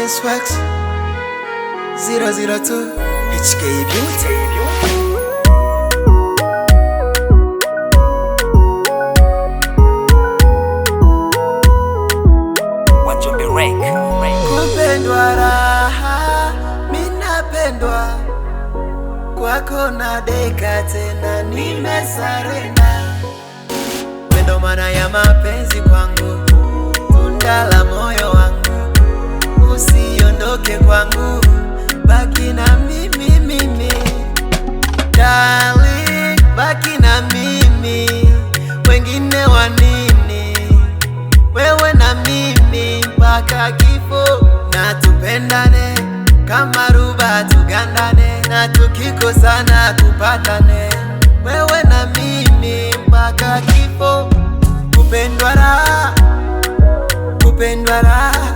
Prince Wax 002 HK Beauty. Kupendwa raha, minapendwa kwako na deka tena nimesarenda. Wendo maana ya mapenzi kwangu, tunda la moyo wangu, usiondoke kwangu, baki na mimi darling, baki na mimi, wengine wa nini? Wewe na mimi mpaka kifo, na tupendane kama ruba, tugandane na tukikosana tupatane. Wewe na mimi mpaka kifo, kupendwa raha, kupendwa raha,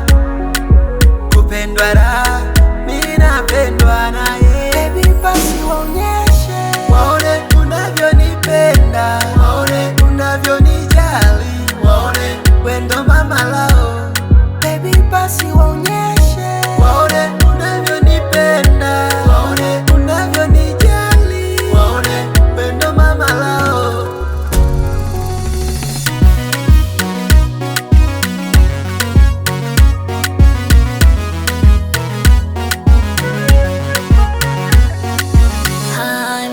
kupendwa raha, mimi napendwa naye. Baby basi waonyeshe, waone unavyonipenda, waone unavyonijali, waone wendo mama lao. Baby basi waonyeshe, waone unavyonipenda, waone unavyonijali, waone wendo mama lao.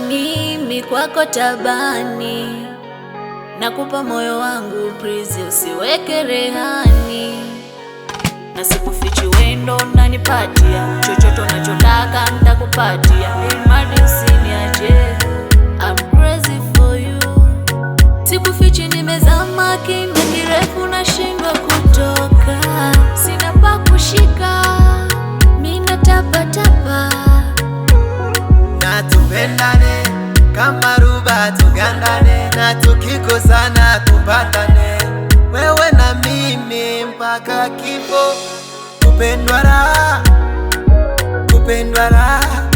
Mimi kwako tabani, nakupa moyo wangu please, usiweke rehani, na sikufichi wendo unanipatia, chochote unachotaka nitakupatia, imadi usiniache, I'm crazy for you. Sikufichi nimezama kina kirefu, nashindwa kutoka, sina pa kushika, mimi natapatapa. Na tupendane kama ruba, tugandane na tukikosana tupatane. Wewe na mimi mpaka kifo, kupendwa raha, kupendwa raha,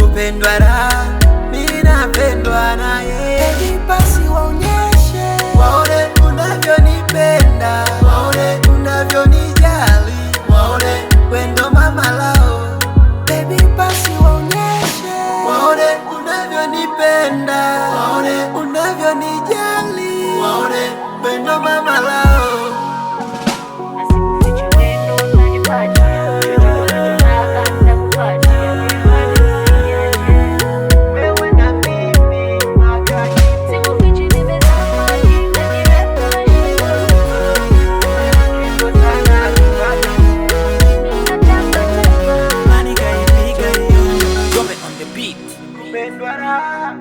kupendwa raha, mimi napendwa naye. Baby basi waonyeshe, waone unavyonipenda, waone unavyonijali, waone wendo mama lao. Baby basi waonyeshe, waone unavyonipenda, waone unavyonijali, waone wendo mama lao. Kupendwa raha,